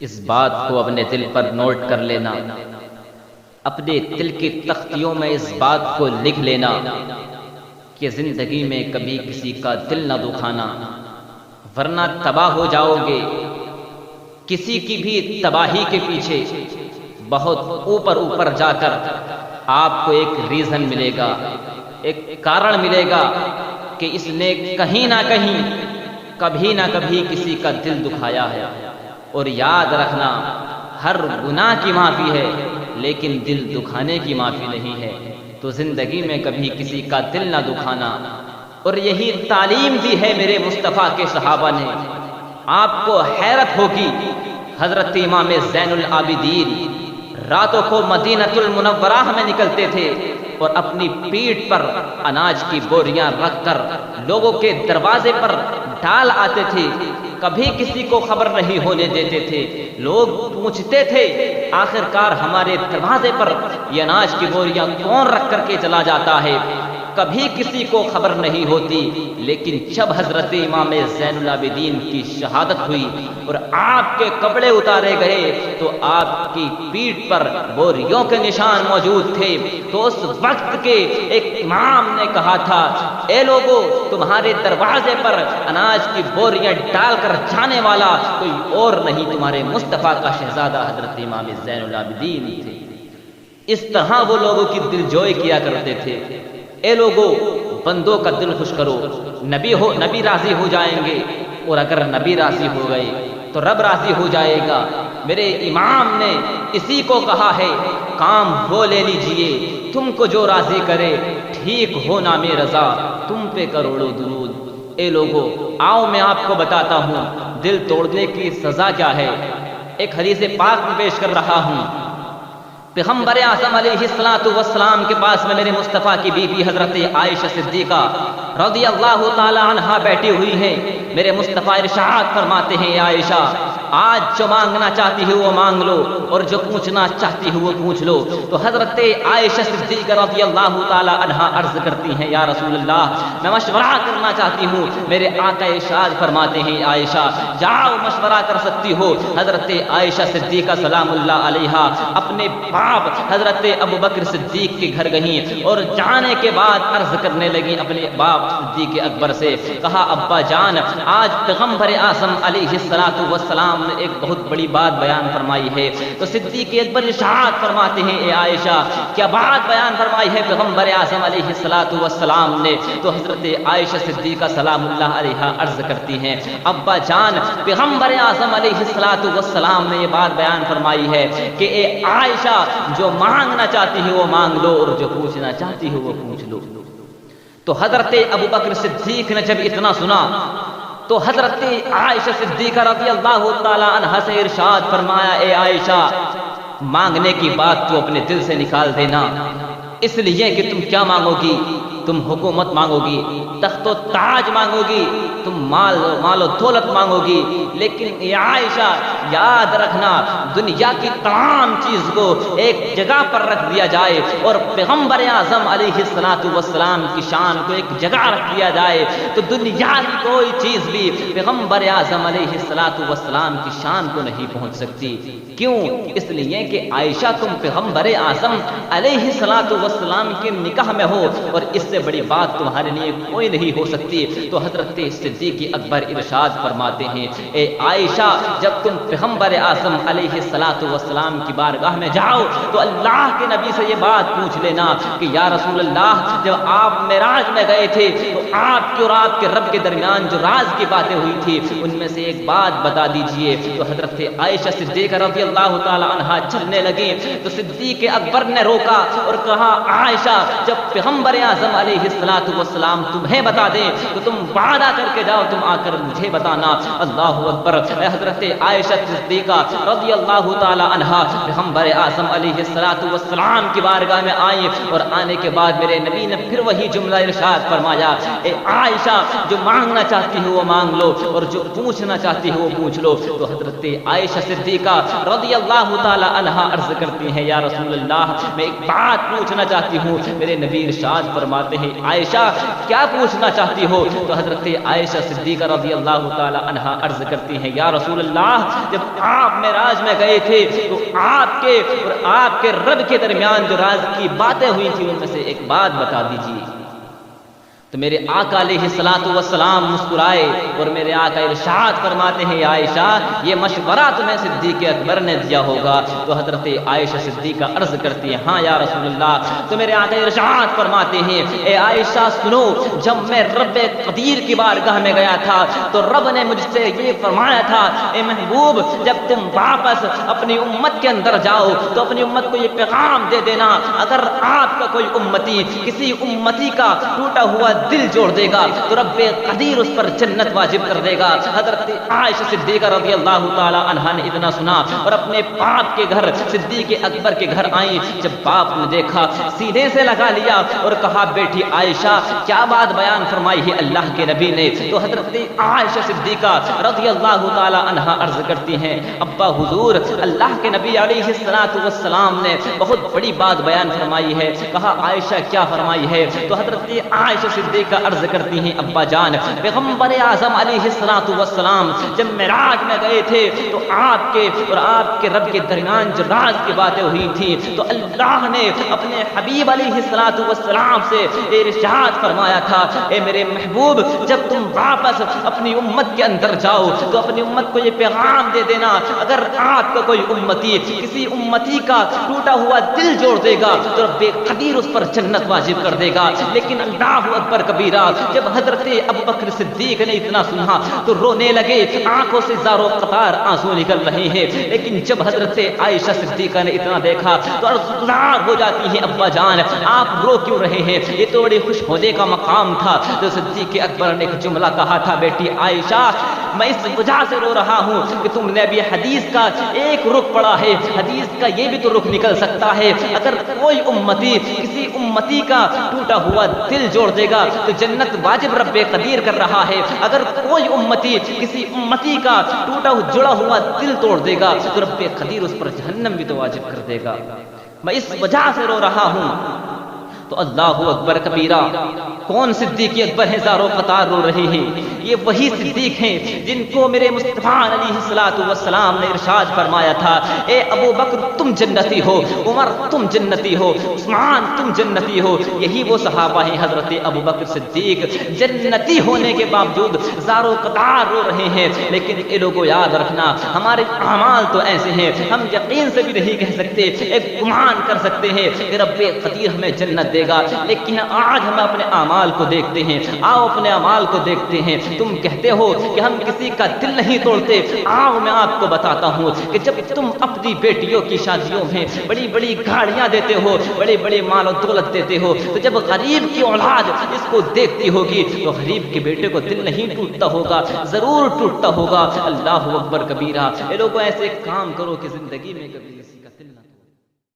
اس بات کو اپنے دل پر نوٹ کر لینا، اپنے دل کی تختیوں میں اس بات کو لکھ لینا کہ زندگی میں کبھی کسی کا دل نہ دکھانا، ورنہ تباہ ہو جاؤ گے۔ کسی کی بھی تباہی کے پیچھے بہت اوپر جا کر آپ کو ایک ریزن ملے گا، ایک کارن ملے گا کہ اس نے کہیں نہ کہیں کبھی نہ کبھی کسی کا دل دکھایا ہے۔ اور یاد رکھنا، ہر گناہ کی معافی ہے لیکن دل دکھانے کی معافی نہیں ہے۔ تو زندگی میں کبھی کسی کا دل نہ دکھانا، اور یہی تعلیم دی ہے میرے مصطفیٰ کے صحابہ نے۔ آپ کو حیرت ہوگی، حضرت امام زین العابدین راتوں کو مدینۃ المنورہ میں نکلتے تھے اور اپنی پیٹھ پر اناج کی بوریاں رکھ کر لوگوں کے دروازے پر ڈال آتے تھے، کبھی کسی کو خبر نہیں ہونے دیتے تھے۔ لوگ پوچھتے تھے آخرکار ہمارے دروازے پر یہ اناج کی بوریاں کون رکھ کر کے چلا جاتا ہے؟ کبھی کسی کو خبر نہیں ہوتی، لیکن جب حضرت امام زین العابدین کی شہادت ہوئی اور آپ کے کپڑے اتارے گئے تو آپ کی پیٹھ پر بوریوں کے نشان موجود تھے، تو اس وقت کے ایک امام نے کہا تھا، اے لوگو، تمہارے دروازے پر اناج کی بوریاں ڈال کر جانے والا کوئی اور نہیں، تمہارے مصطفیٰ کا شہزادہ حضرت امام زین العابدین تھے۔ اس طرح وہ لوگوں کی دلجوئی کیا کرتے تھے۔ اے لوگو، بندوں کا دل خوش کرو، نبی راضی ہو جائیں گے، اور اگر نبی راضی ہو گئے تو رب راضی ہو جائے گا۔ میرے امام نے اسی کو کہا ہے، کام وہ لے لیجئے تم کو جو راضی کرے، ٹھیک ہو نام رضا تم پہ کروڑوں درود۔ اے لوگو، آؤ میں آپ کو بتاتا ہوں دل توڑنے کی سزا کیا ہے۔ ایک حدیث پاک میں پیش کر رہا ہوں، پیغمبر اعظم علیہ السلام کے پاس میں میرے مصطفیٰ کی بیوی حضرت عائشہ صدیقہ رضی اللہ تعالی عنہا بیٹھی ہوئی ہیں۔ میرے مصطفیٰ ارشاد فرماتے ہیں، اے عائشہ، آج جو مانگنا چاہتی ہو وہ مانگ لو، اور جو پوچھنا چاہتی ہو وہ پوچھ لو۔ تو حضرت عائشہ صدیقہ رضی اللہ تعالی عنہا عرض کرتی ہیں، یا رسول اللہ، میں مشورہ کرنا چاہتی ہوں۔ میرے آقا ارشاد فرماتے ہیں، عائشہ جاؤ مشورہ کر سکتی ہو۔ حضرت عائشہ صدیقہ سلام اللہ علیہا اپنے باپ حضرت ابو بکر صدیق کے گھر گئیں، اور جانے کے بعد عرض کرنے لگی اپنے باپ صدیق اکبر سے، کہا، ابا جان، آج پیغمبر اعظم علیہ السلام نے ایک بہت بڑی بات بیان فرمائی ہے۔ تو صدیق اکبر ارشاد فرماتے ہیں، اے عائشہ، کیا بات بیان فرمائی ہے پیغمبر اعظم علیہ السلام نے؟ تو حضرت عائشہ صدیقہ سلام اللہ علیہا عرض کرتی ہیں، ابا جان، پیغمبر اعظم علیہ السلام نے یہ بات بیان فرمائی ہے کہ اے عائشہ، جو مانگنا چاہتی ہے وہ مانگ لو، اور جو پوچھنا چاہتی ہو وہ پوچھ لو۔ تو حضرت ابو بکر صدیق نے جب اتنا سنا تو حضرت عائشہ صدیقہ رضی اللہ تعالی عنہا سے ارشاد فرمایا، اے عائشہ، مانگنے کی بات تو اپنے دل سے نکال دینا، اس لیے کہ تم کیا مانگو گی؟ تم حکومت مانگو گی، تخت و تاج مانگو گی، تم مال و دولت مانگو گی، لیکن اے عائشہ یاد رکھنا، دنیا کی تمام چیز کو ایک جگہ پر رکھ دیا جائے اور پیغمبر اعظم علیہ السلام کی شان کو ایک جگہ رکھ دیا جائے تو دنیا کی کوئی چیز بھی پیغمبر اعظم علیہ السلام کی شان کو نہیں پہنچ سکتی۔ کیوں؟ اس لیے کہ عائشہ، تم پیغمبر اعظم علیہ السلام کے نکاح میں ہو، اور اس سے بڑی بات تمہارے لیے کوئی نہیں ہو سکتی۔ تو حضرت صدیق اکبر ارشاد فرماتے ہیں، اے عائشہ، جب تم پیغمبر اعظم علیہ السلام کی بارگاہ میں جاؤ تو اللہ کے نبی سے یہ بات پوچھ لینا کہ یا رسول اللہ، جب آپ معراج میں گئے تھے تو آپ کی اور آپ کے رب کے درمیان جو راز کی باتیں ہوئی تھی ان میں سے ایک بات بتا دیجئے۔ تو حضرت عائشہ صدیقہ رضی اللہ تعالی عنہا چلنے لگے تو صدیق اکبر نے روکا اور کہا، عائشہ، جب پیغمبر اعظم علیہ السلام تمہیں بتا دیں تو تم وعدہ کر کے جاؤ، تم آ کر مجھے بتانا۔ اللہ اکبر۔ حضرت عائشہ صدیقہ رضی اللہ تعالی عنہا پیغمبر اعظم علیہ السلام کی بارگاہ میں آئیں، اور آنے کے بعد میرے نبی نے پھر وہی جملہ ارشاد فرمایا، اے عائشہ، جو مانگنا چاہتی ہو وہ مانگ لو، اور جو پوچھنا چاہتی ہو وہ پوچھ لو۔ تو حضرت عائشہ صدیقہ رضی اللہ تعالی عنہا عرض کرتی ہیں، یا رسول اللہ، میں ایک بات پوچھنا چاہتی ہوں۔ میرے نبی ارشاد فرماتے ہیں عائشہ کیا پوچھنا چاہتی ہو؟ تو حضرت عائشہ صدیقہ رضی اللہ تعالی عنہا عرض کرتی ہیں یا رسول اللہ جب آپ معراج میں گئے تھے تو آپ کے اور آپ کے رب کے درمیان جو راز کی باتیں ہوئی تھی ان میں سے ایک بات بتا دیجیے۔ تو میرے آقا علیہ الصلوۃ والسلام مسکرائے اور میرے آقا ارشاد فرماتے ہیں عائشہ یہ مشورہ تمہیں صدیق اکبر نے دیا ہوگا۔ تو حضرت عائشہ صدیقہ عرض کرتی ہیں ہاں یا رسول اللہ۔ تو میرے آقا ارشاد فرماتے ہیں اے عائشہ سنو، جب میں رب قدیر کی بارگاہ میں گیا تھا تو رب نے مجھ سے یہ فرمایا تھا اے محبوب جب تم واپس اپنی امت کے اندر جاؤ تو اپنی امت کو یہ پیغام دے دینا اگر آپ کا کوئی امتی کسی امتی کا ٹوٹا ہوا دل جوڑ دے گا تو رب قدیر اس پر جنت واجب کر دے گا۔ حضرت عائشہ صدیقہ رضی اللہ تعالی عنہا نے اتنا سنا اور اپنے باپ کے گھر صدیق اکبر کے گھر آئیں۔ جب باپ نے دیکھا سینے سے لگا لیا اور کہا بیٹی عائشہ کیا بات بیان فرمائی ہے اللہ کے نبی نے؟ تو حضرت عائشہ صدیقہ رضی اللہ تعالی عنہا عرض کرتی ہیں ابا حضور اللہ کے نبی علیہ الصلوۃ والسلام نے بہت بڑی بات بیان فرمائی ہے۔ کہا عائشہ کیا فرمائی ہے؟ تو حضرت عائشہ صدیقہ عرض کرتی ہیں ابا جان پیغمبر اعظم علیہ الصلوۃ والسلام جب معراج میں گئے تھے تو آپ کے اور آپ کے رب کے درمیان جو راز کی باتیں ہوئی تھیں تو اللہ نے اپنے حبیب علیہ الصلوۃ والسلام سے ارشاد فرمایا تھا اے میرے محبوب جب تم واپس اپنی امت کے اندر جاؤ تو اپنی امت کو یہ پیغام دے دینا اگر آپ کا کوئی امتی کسی امتی کا ٹوٹا ہوا دل جوڑ دے گا تو رب قدیر اس پر جنت واجب کر دے گا۔ لیکن اللہ اکبر کبیرہ جب حضرت ابوبکر صدیق نے اتنا سنا تو رونے لگے، آنکھوں سے زاروں قطار آنسو نکل رہے ہیں۔ لیکن جب حضرت عائشہ صدیقہ نے اتنا دیکھا تو ارزدار ہو جاتی ہیں ابا جان آپ رو کیوں رہے ہیں؟ یہ تو بڑی خوش ہونے کا مقام تھا۔ تو صدیق اکبر نے ایک جملہ کہا تھا بیٹی عائشہ میں اس وجہ سے رو رہا ہوں کہ تم نے ابھی حدیث کا ایک رخ پڑھا ہے، حدیث کا یہ بھی تو رخ نکل سکتا ہے اگر کوئی امتی کسی امتی کا ٹوٹا ہوا دل جوڑ دے گا تو جنت واجب رب قدیر کر رہا ہے، اگر کوئی امتی کسی امتی کا ٹوٹا جڑا ہوا دل توڑ دے گا تو رب قدیر اس پر جہنم بھی تو واجب کر دے گا۔ میں اس وجہ سے رو رہا ہوں۔ تو اللہ اکبر کبیرہ کون صدیق اکبر ہیں زاروں قطار رو رہے ہیں؟ یہ وہی صدیق ہیں جن کو میرے مصطفیٰ علیہ الصلوۃ والسلام نے ارشاد فرمایا تھا اے ابو بکر تم جنتی ہو، عمر تم جنتی ہو، عثمان تم جنتی ہو۔ یہی وہ صحابہ ہیں حضرت ابو بکر صدیق جنتی ہونے کے باوجود زاروں قطار رو رہے ہیں۔ لیکن اے لوگوں یاد رکھنا ہمارے اعمال تو ایسے ہیں ہم یقین سے بھی نہیں کہہ سکتے، ایک گمان کر سکتے ہیں کہ رب قدیر ہمیں جنت دے گا، لیکن آج ہم اپنے اعمال کو دیکھتے ہیں۔ آؤ اپنے اعمال کو دیکھتے ہیں۔ تم کہتے ہو کہ ہم کسی کا دل نہیں توڑتے، آؤ میں آپ کو بتاتا ہوں کہ جب تم اپنی بیٹیوں کی شادیوں میں بڑی بڑی گاڑیاں دیتے ہو، بڑے بڑے مال و دولت دیتے ہو، تو جب غریب کی اولاد اس کو دیکھتی ہوگی تو غریب کے بیٹے کو دل نہیں ٹوٹتا ہوگا، ضرور ٹوٹتا ہوگا۔ اللہ اکبر کبیرہ۔ اے لوگوں ایسے کام کرو کہ زندگی میں کبھی